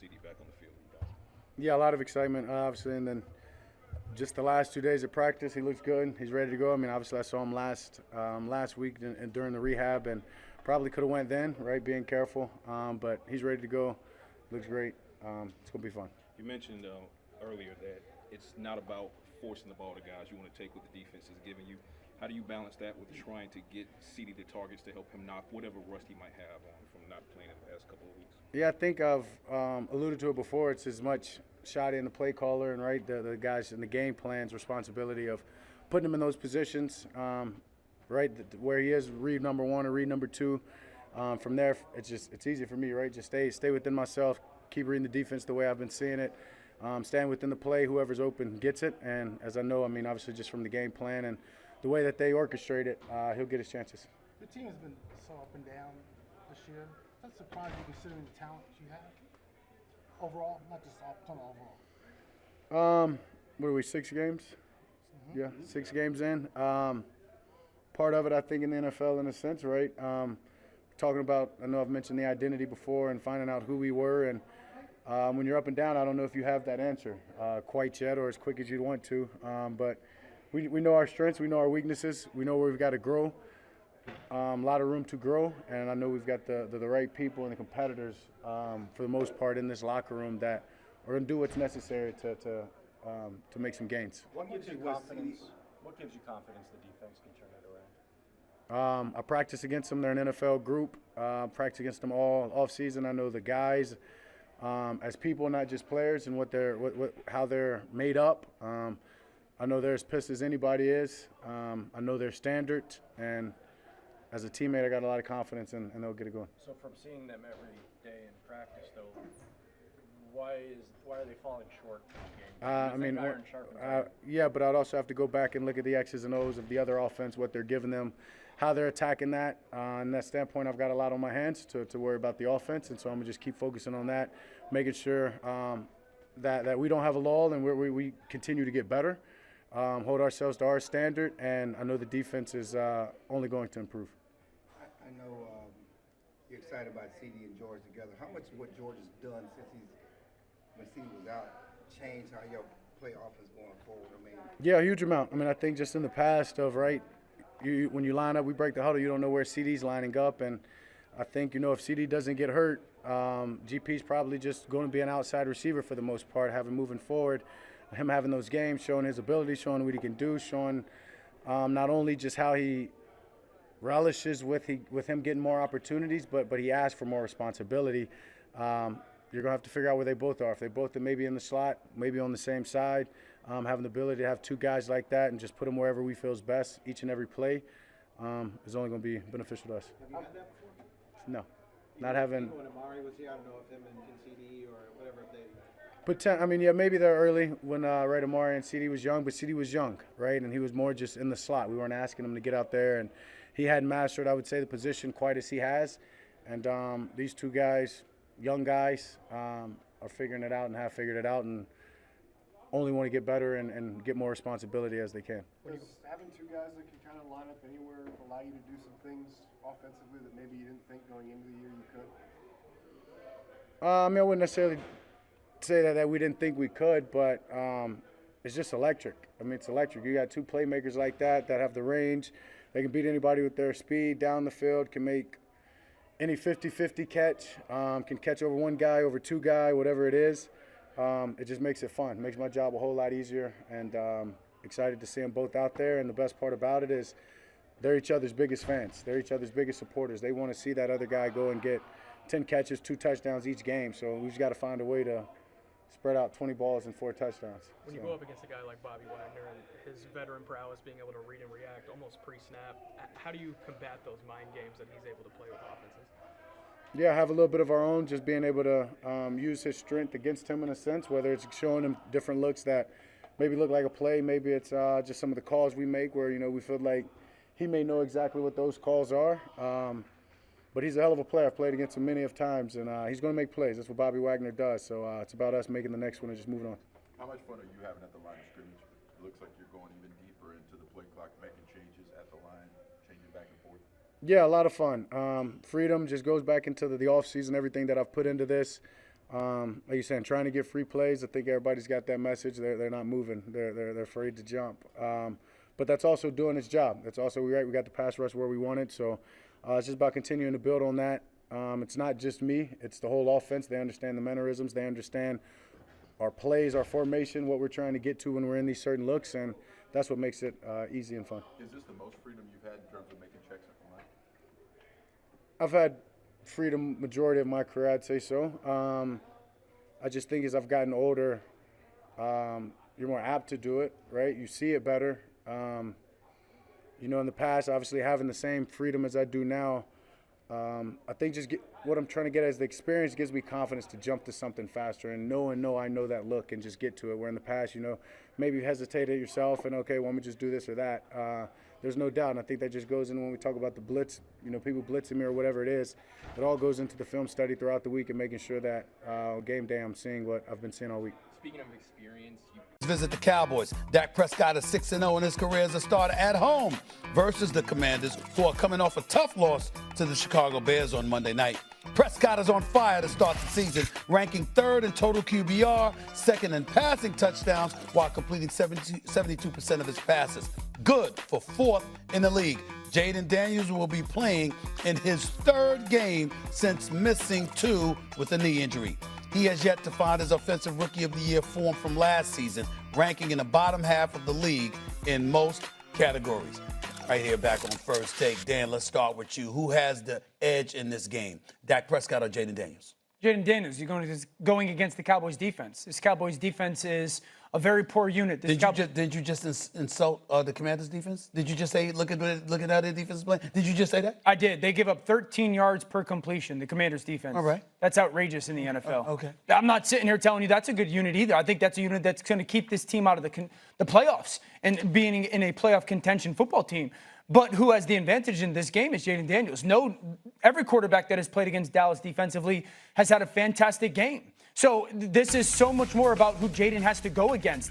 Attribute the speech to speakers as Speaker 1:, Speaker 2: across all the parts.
Speaker 1: CD back on the field with you guys?
Speaker 2: Yeah, a lot of excitement, obviously, and then just the last 2 days of practice, he looks good. He's ready to go. I mean, obviously, I saw him last week and during the rehab, and probably could have went then, right? Being careful, but he's ready to go. Looks great. It's gonna be fun.
Speaker 1: You mentioned earlier that it's not about forcing the ball to guys. You want to take what the defense is giving you. How do you balance that with trying to get CD the targets to help him knock whatever rust he might have from not playing in the last couple of weeks?
Speaker 2: Yeah, I think I've alluded to it before. It's as much Shotty and the play caller and right the guys in the game plan's responsibility of putting him in those positions, right where he is, read number one or read number two. From there, it's easy for me, right? Just stay within myself, keep reading the defense the way I've been seeing it, stand within the play. Whoever's open gets it, and as I know, I mean, obviously just from the game plan and the way that they orchestrate it, he'll get his chances.
Speaker 3: The team has been so up and down this year. That's surprising considering the talent you have overall, not just overall.
Speaker 2: What are we, 6 games?
Speaker 3: Mm-hmm.
Speaker 2: Yeah, 6 games in. Part of it, I think, in the NFL in a sense, right? Talking about, I know I've mentioned the identity before and finding out who we were. And when you're up and down, I don't know if you have that answer quite yet or as quick as you'd want to. But we know our strengths, we know our weaknesses, we know where we've got to grow. A lot of room to grow, and I know we've got the right people and the competitors for the most part in this locker room that are going to do what's necessary to make some gains.
Speaker 4: What gives you confidence? What gives you confidence the defense can turn it around?
Speaker 2: I practice against them. They're an NFL group. Practice against them all off season. I know the guys as people, not just players, and how they're made up. I know they're as pissed as anybody is. I know their standard, and as a teammate, I got a lot of confidence, and they'll get it going.
Speaker 4: So from seeing them every day in practice, though, why are they falling short in games?
Speaker 2: Yeah, but I'd also have to go back and look at the X's and O's of the other offense, what they're giving them, how they're attacking that. In that standpoint, I've got a lot on my hands to worry about the offense, and so I'm going to just keep focusing on that, making sure that we don't have a lull and we continue to get better, hold ourselves to our standard, and I know the defense is only going to improve.
Speaker 5: I know you're excited about CD and George together. How much what George has done since when CD was out changed how your play offense going forward? I mean,
Speaker 2: yeah, a huge amount. I mean, I think just in the past of when you line up, we break the huddle. You don't know where CD's lining up, and I think if CD doesn't get hurt, GP's probably just going to be an outside receiver for the most part, moving forward. Him having those games, showing his ability, showing what he can do, showing not only just how he relishes with him getting more opportunities, but he asks for more responsibility. You're going to have to figure out where they both are. If they both are maybe in the slot, maybe on the same side, having the ability to have 2 guys like that and just put them wherever we feel is best each and every play is only going to be beneficial to us.
Speaker 6: Have you had that before?
Speaker 2: No. Not having –
Speaker 6: when Amari was here, I don't know if him and CD or whatever, if they –
Speaker 2: I mean, yeah, maybe they're early when right Amari and CD was young, but CD was young, right? And he was more just in the slot. We weren't asking him to get out there, and he hadn't mastered, I would say, the position quite as he has. And these 2 guys, young guys, are figuring it out and have figured it out and only want to get better and get more responsibility as they can.
Speaker 3: Does having 2 guys that can kind of line up anywhere allow you to do some things offensively that maybe you didn't think going into the year you could?
Speaker 2: I mean, I wouldn't necessarily say that we didn't think we could, but it's just electric. I mean, it's electric. You got 2 playmakers like that have the range. They can beat anybody with their speed down the field, can make any 50-50 catch, can catch over 1 guy, over 2 guy, whatever it is. It just makes it fun. It makes my job a whole lot easier, and excited to see them both out there. And the best part about it is they're each other's biggest fans. They're each other's biggest supporters. They want to see that other guy go and get 10 catches, 2 touchdowns each game. So we've got to find a way to spread out 20 balls and 4 touchdowns.
Speaker 7: When you go up against a guy like Bobby Wagner and his veteran prowess, being able to read and react almost pre-snap, how do you combat those mind games that he's able to play with offenses?
Speaker 2: Yeah, have a little bit of our own, just being able to use his strength against him in a sense, whether it's showing him different looks that maybe look like a play, maybe it's just some of the calls we make where, we feel like he may know exactly what those calls are. But he's a hell of a player. I've played against him many of times, and he's going to make plays. That's what Bobby Wagner does. So it's about us making the next one and just moving on.
Speaker 8: How much fun are you having at the line of scrimmage? It looks like you're going even deeper into the play clock, making changes at the line, changing back and forth.
Speaker 2: Yeah, a lot of fun. Freedom just goes back into the off season, everything that I've put into this. Like you're saying, trying to get free plays. I think everybody's got that message. They're not moving. They're afraid to jump. But that's also doing its job. That's also we got the pass rush where we want it. So it's just about continuing to build on that. It's not just me. It's the whole offense. They understand the mannerisms. They understand our plays, our formation, what we're trying to get to when we're in these certain looks, and that's what makes it easy and fun.
Speaker 8: Is this the most freedom you've had in terms of making checks at the line?
Speaker 2: I've had freedom majority of my career, I'd say so. I just think as I've gotten older, you're more apt to do it, right? You see it better. In the past, obviously having the same freedom as I do now, I think what I'm trying to get as the experience gives me confidence to jump to something faster and I know that look and just get to it. Where in the past, maybe you hesitated yourself and, okay, well, let me just do this or that. There's no doubt, and I think that just goes in when we talk about the blitz, people blitzing me or whatever it is. It all goes into the film study throughout the week and making sure that game day I'm seeing what I've been seeing all week.
Speaker 9: Speaking of experience,
Speaker 10: visit the Cowboys. Dak Prescott is 6-0 in his career as a starter at home versus the Commanders, who are coming off a tough loss to the Chicago Bears on Monday night. Prescott is on fire to start the season, ranking third in total QBR, second in passing touchdowns, while completing 72% of his passes. Good for fourth in the league. Jaden Daniels will be playing in his third game since missing 2 with a knee injury. He has yet to find his Offensive Rookie of the Year form from last season, ranking in the bottom half of the league in most categories. Right here back on First Take. Dan, let's start with you. Who has the edge in this game, Dak Prescott or Jaden Daniels?
Speaker 11: Jaden Daniels, you're going against the Cowboys defense. This Cowboys defense is a very poor unit.
Speaker 10: Did you just insult the Commanders defense? Did you just say, look at how their defense is playing? Did you just say that?
Speaker 11: I did. They give up 13 yards per completion, the Commanders defense.
Speaker 10: All right.
Speaker 11: That's outrageous in the NFL.
Speaker 10: Okay.
Speaker 11: I'm not sitting here telling you that's a good unit either. I think that's a unit that's going to keep this team out of the playoffs and being in a playoff contention football team. But who has the advantage in this game is Jaden Daniels. Every quarterback that has played against Dallas defensively has had a fantastic game. So this is so much more about who Jaden has to go against.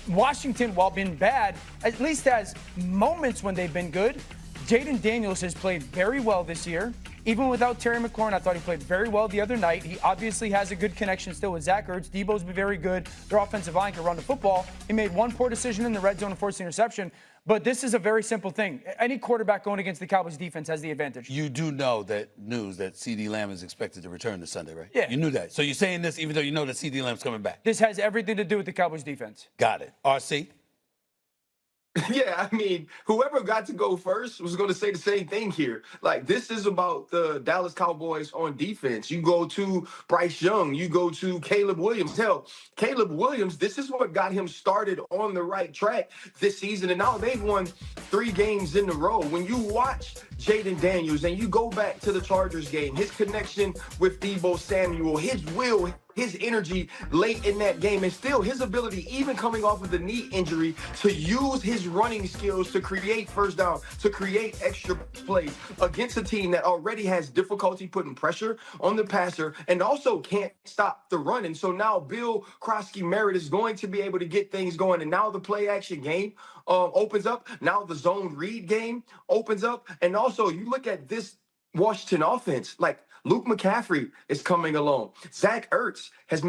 Speaker 11: Washington, while being bad, at least has moments when they've been good. Jaden Daniels has played very well this year. Even without Terry McLaurin, I thought he played very well the other night. He obviously has a good connection still with Zach Ertz. Debo's been very good. Their offensive line can run the football. He made one poor decision in the red zone and forced the interception. But this is a very simple thing. Any quarterback going against the Cowboys defense has the advantage.
Speaker 10: You do know that CeeDee Lamb is expected to return this Sunday, right?
Speaker 11: Yeah.
Speaker 10: You knew that. So you're saying this even though you know that CeeDee Lamb's coming back?
Speaker 11: This has everything to do with the Cowboys defense.
Speaker 10: Got it. RC?
Speaker 12: Yeah, I mean, whoever got to go first was going to say the same thing here. Like, this is about the Dallas Cowboys on defense. You go to Bryce Young, you go to Caleb Williams. Hell, Caleb Williams, this is what got him started on the right track this season. And now they've won 3 games in a row. When you watch Jaden Daniels and you go back to the Chargers game, his connection with Debo Samuel, his will, his energy late in that game, and still his ability, even coming off of the knee injury, to use his running skills to create first down, to create extra plays against a team that already has difficulty putting pressure on the passer and also can't stop the run. And so now Bill Krosky-Merritt is going to be able to get things going. And now the play action game opens up. Now the zone read game opens up. And also you look at this Washington offense, like Luke McCaffrey is coming along. Zach Ertz is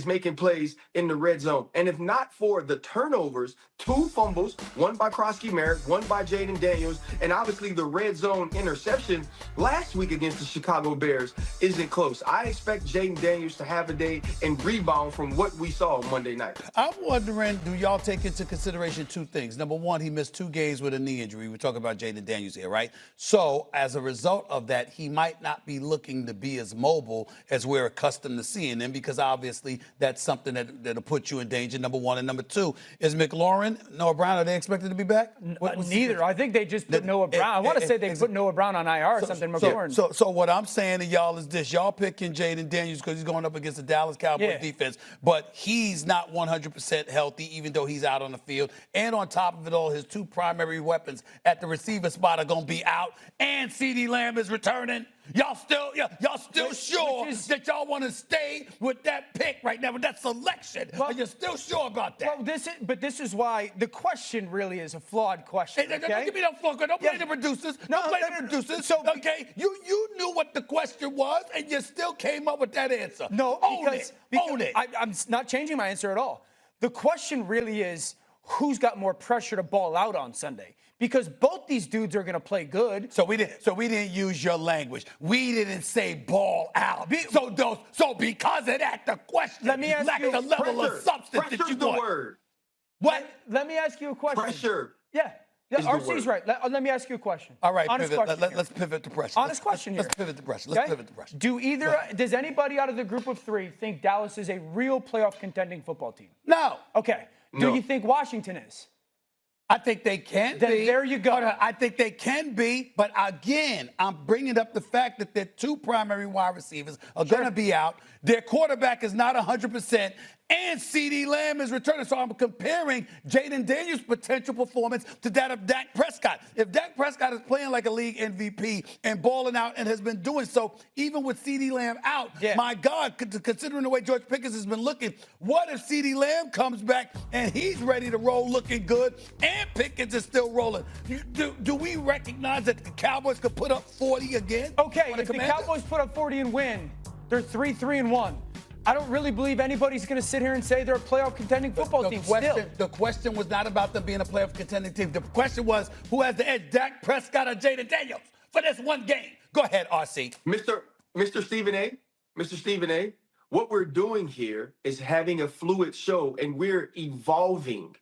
Speaker 12: making plays in the red zone. And if not for the turnovers, 2 fumbles, one by Krosky-Merritt, one by Jaden Daniels, and obviously the red zone interception last week against the Chicago Bears isn't close. I expect Jaden Daniels to have a day and rebound from what we saw Monday night.
Speaker 10: I'm wondering, do y'all take into consideration 2 things? Number one, he missed 2 games with a knee injury. We're talking about Jaden Daniels here, right? So as a result of that, he might not be looking to be as mobile as we're accustomed to seeing him, because obviously that's something that'll put you in danger, number one. And number 2, is McLaurin, Noah Brown, are they expected to be back?
Speaker 11: Neither. I think they just put Noah Brown. I want to say they put Noah Brown on IR or something. McLaurin.
Speaker 10: So what I'm saying to y'all is this. Y'all picking Jaden Daniels because he's going up against the Dallas Cowboys defense, but he's not 100% healthy, even though he's out on the field. And on top of it all, his 2 primary weapons at the receiver spot are going to be out, and CeeDee Lamb is returning. Y'all still sure that y'all want to stay with that pick right now, with that selection? Are you still sure about that?
Speaker 11: Well, this is why the question really is a flawed question.
Speaker 10: Hey,
Speaker 11: Okay?
Speaker 10: don't give me no flawed. Don't play the producers. Don't play the producers.
Speaker 11: So,
Speaker 10: okay, you knew what the question was, and you still came up with that answer.
Speaker 11: No,
Speaker 10: Own it.
Speaker 11: I'm not changing my answer at all. The question really is who's got more pressure to ball out on Sunday? Because both these dudes are going to play good.
Speaker 10: So we didn't use your language. We didn't say ball out. So because of that, the question lacked the level of substance that you
Speaker 12: the
Speaker 10: want.
Speaker 12: word.
Speaker 10: What?
Speaker 11: Let me ask you a question.
Speaker 12: Pressure.
Speaker 11: Yeah. RC's right. Let me ask you a question.
Speaker 10: All right,
Speaker 11: Honest
Speaker 10: pivot.
Speaker 11: question
Speaker 10: Let's pivot to pressure.
Speaker 11: Honest question here.
Speaker 10: Let's pivot to pressure. Let's pivot to pressure.
Speaker 11: Does anybody out of the group of three think Dallas is a real playoff contending football team?
Speaker 10: No.
Speaker 11: Okay.
Speaker 12: No.
Speaker 11: Do you think Washington is?
Speaker 10: I think they can be.
Speaker 11: There you go.
Speaker 10: I think they can be, but again, I'm bringing up the fact that their two primary wide receivers are going to be out. Their quarterback is not 100%, and CeeDee Lamb is returning. So I'm comparing Jaden Daniels' potential performance to that of Dak Prescott. If Dak Prescott is playing like a league MVP and balling out and has been doing so, even with CeeDee Lamb out, my God, considering the way George Pickens has been looking, what if CeeDee Lamb comes back and he's ready to roll looking good and Pickens is still rolling? Do we recognize that the Cowboys could put up 40 again?
Speaker 11: Okay, if the Cowboys put up 40 and win, they're 3-3-1. I don't really believe anybody's going to sit here and say they're a playoff contending football team still.
Speaker 10: The question was not about them being a playoff contending team. The question was who has the edge, Dak Prescott or Jaden Daniels for this one game. Go ahead, RC.
Speaker 12: Mr. Stephen A., what we're doing here is having a fluid show, and we're evolving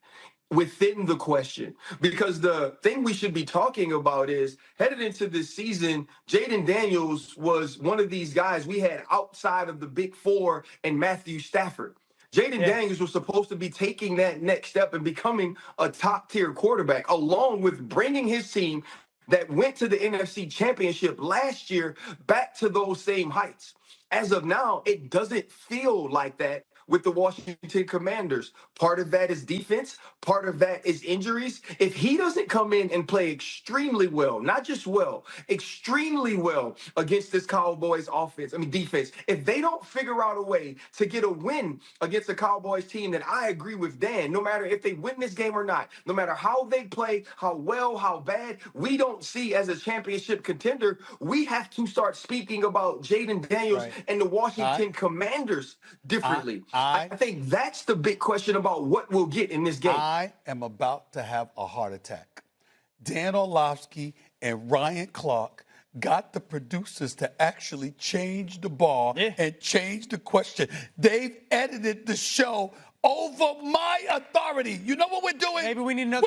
Speaker 12: within the question, because the thing we should be talking about is headed into this season, Jaden Daniels was one of these guys we had outside of the Big Four and Matthew Stafford. Jaden Daniels was supposed to be taking that next step and becoming a top-tier quarterback, along with bringing his team that went to the NFC Championship last year back to those same heights. As of now, it doesn't feel like that with the Washington Commanders. Part of that is defense. Part of that is injuries. If he doesn't come in and play extremely well, not just well, extremely well against this Cowboys defense, if they don't figure out a way to get a win against the Cowboys team, then I agree with Dan. No matter if they win this game or not, no matter how they play, how well, how bad, we don't see as a championship contender, we have to start speaking about Jaden Daniels and the Washington Commanders differently. I think that's the big question about what we'll get in this game.
Speaker 10: I am about to have a heart attack. Dan Orlovsky and Ryan Clark got the producers to actually change the bar and change the question. They've edited the show over my authority. You know what we're doing?
Speaker 11: Maybe we need another